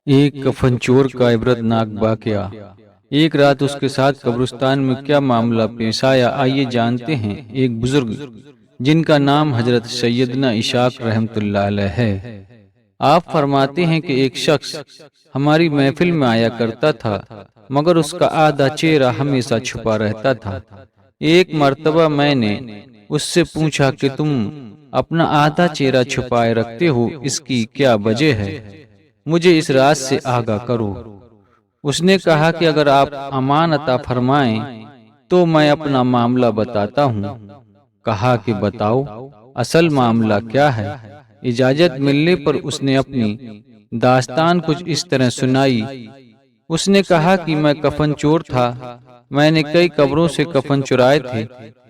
ایک کفن چور کا عبرتناک واقعہ۔ ایک رات اس کے ساتھ قبرستان میں کیا معاملہ پیش آیا، آئیے جانتے ہیں۔ ایک بزرگ جن کا نام حضرت سیدنا اسحاق رحمۃ اللہ علیہ ہے، آپ فرماتے ہیں کہ ایک شخص ہماری محفل میں آیا کرتا تھا، مگر اس کا آدھا چہرہ ہمیشہ چھپا رہتا تھا۔ ایک مرتبہ میں نے اس سے پوچھا کہ تم اپنا آدھا چہرہ چھپائے رکھتے ہو، اس کی کیا وجہ ہے؟ مجھے اس راز سے آگاہ کرو۔ اس نے کہا کہ اگر آپ امان عطا فرمائیں تو میں اپنا معاملہ بتاتا ہوں۔ کہا کہ بتاؤ، اصل معاملہ کیا ہے؟ اجازت ملنے پر اس نے اپنی داستان کچھ اس طرح سنائی۔ اس نے کہا کہ میں کفن چور تھا، میں نے کئی قبروں سے کفن چرائے تھے۔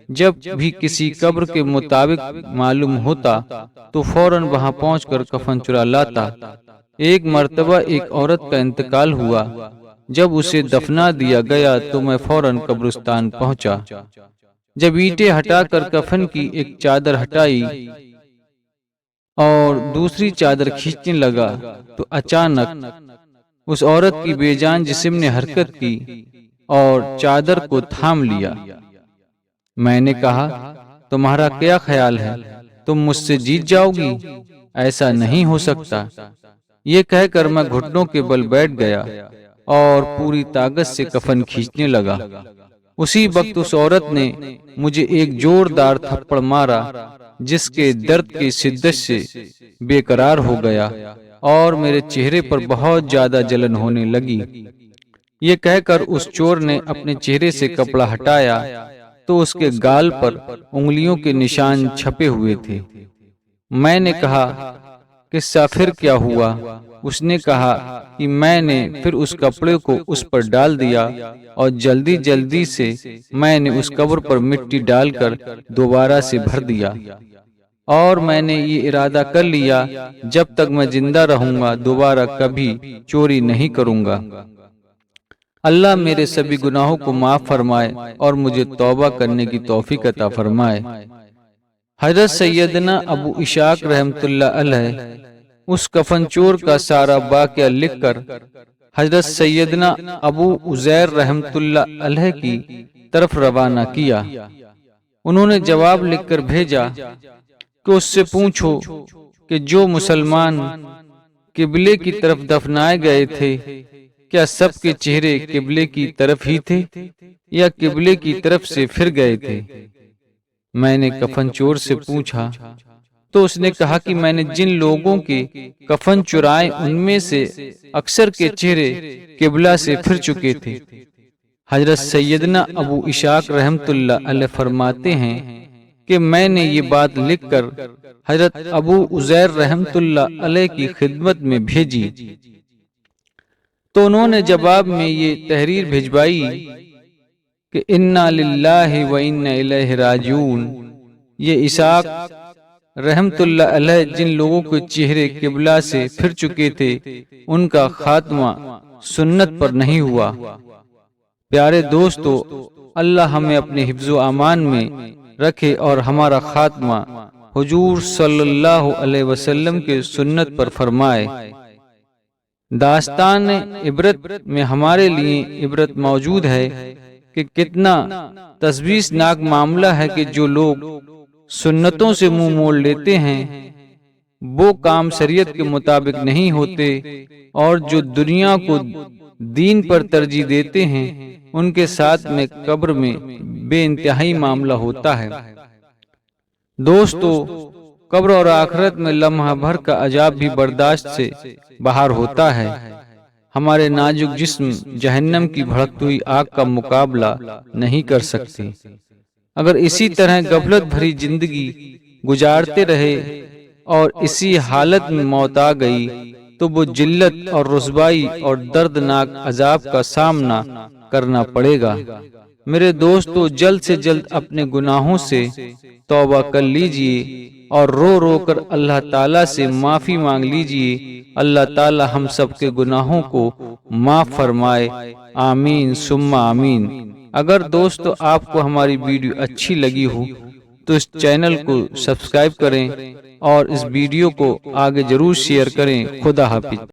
جب بھی کسی قبر کے مطابق معلوم ہوتا تو فوراً وہاں پہنچ کر کفن چرا لاتا۔ ایک مرتبہ ایک عورت کا انتقال ہوا، جب اسے دفنا دیا گیا تو میں فوراً قبرستان پہنچا۔ جب اینٹیں ہٹا کر کفن کی ایک چادر ہٹائی اور دوسری چادر کھینچنے لگا تو اچانک اس عورت کی بے جان جسم نے حرکت کی اور چادر کو تھام لیا۔ میں نے کہا، تمہارا کیا خیال ہے؟ تم مجھ سے جیت جاؤ گی؟ ایسا نہیں ہو سکتا۔ یہ کہہ کر میں گھٹنوں کے بل بیٹھ گیا اور پوری طاقت سے کفن کھینچنے لگا۔ اسی وقت اس عورت نے مجھے ایک زوردار تھپڑ مارا، جس کے درد کی شدت سے بے قرار ہو گیا اور میرے چہرے پر بہت زیادہ جلن ہونے لگی۔ یہ کہہ کر اس چور نے اپنے چہرے سے کپڑا ہٹایا تو اس کے گال پر انگلیوں کے نشان چھپے ہوئے تھے۔ میں نے کہا، قصہ پھر کیا ہوا؟ اس نے کہا کہ میں نے پھر اس کپڑے کو اس پر ڈال دیا اور جلدی سے میں نے اس قبر پر مٹی ڈال کر دوبارہ سے بھر دیا، اور میں نے یہ ارادہ کر لیا جب تک میں زندہ رہوں گا دوبارہ کبھی چوری نہیں کروں گا۔ اللہ میرے سبھی گناہوں کو معاف فرمائے اور مجھے توبہ کرنے کی توفیق عطا فرمائے۔ حضرت سیدنا ابو اسحاق رحمۃ اللہ علیہ اس کفن چور کا سارا واقعہ لکھ کر حضرت سیدنا ابو عزیر رحمۃ اللہ علیہ کی طرف روانہ کیا۔ انہوں نے جواب لکھ کر بھیجا کہ اس سے پوچھو کہ جو مسلمان قبلے کی طرف دفنائے گئے تھے، کیا سب کے چہرے قبلے کی طرف ہی تھے یا قبلے کی طرف سے پھر گئے تھے؟ میں نے کفن چور سے پوچھا تو اس نے کہا کہ میں نے جن لوگوں کے کفن چرائے ان میں سے اکثر کے چہرے قبلہ سے پھر چکے تھے۔ حضرت سیدنا ابو اسحاق رحمۃ اللہ علیہ فرماتے ہیں کہ میں نے یہ بات لکھ کر حضرت ابو عزیر رحمۃ اللہ علیہ کی خدمت میں بھیجی تو انہوں نے جواب میں یہ تحریر بھجوائی کہ انا للہ و انا الیہ راجعون۔ یہ اسحاق رحمت اللہ علیہ جن لوگوں کے چہرے قبلہ سے پھر چکے تھے، ان کا خاتمہ سنت پر نہیں ہوا۔ پیارے دوستو، اللہ ہمیں اپنے حفظ و امان میں رکھے اور ہمارا خاتمہ حضور صلی اللہ علیہ وسلم کے سنت پر فرمائے۔ داستان عبرت میں ہمارے لیے عبرت موجود ہے کہ کتنا تشویشناک معاملہ ہے کہ جو لوگ سنتوں سے منہ موڑ لیتے ہیں، وہ کام شریعت کے مطابق نہیں ہوتے، اور جو دنیا کو دین پر ترجیح دیتے ہیں، ان کے ساتھ میں قبر میں بے انتہائی معاملہ ہوتا ہے۔ دوستو، قبر اور آخرت میں لمحہ بھر کا عذاب بھی برداشت سے باہر ہوتا ہے۔ ہمارے نازک جسم جہنم کی بھڑکتی ہوئی آگ کا مقابلہ نہیں کر سکتے۔ اگر اسی طرح غفلت بھری زندگی گزارتے رہے اور اسی حالت میں موت آ گئی تو وہ ذلت اور رسوائی اور دردناک عذاب کا سامنا کرنا پڑے گا۔ میرے دوستو، جلد سے جلد اپنے گناہوں سے توبہ کر لیجئے اور رو رو کر اللہ تعالیٰ سے معافی مانگ لیجئے۔ اللہ تعالیٰ ہم سب کے گناہوں کو معاف فرمائے، آمین ثم آمین۔ اگر دوستو آپ کو ہماری ویڈیو اچھی لگی ہو تو اس چینل کو سبسکرائب کریں اور اس ویڈیو کو آگے ضرور شیئر کریں۔ خدا حافظ۔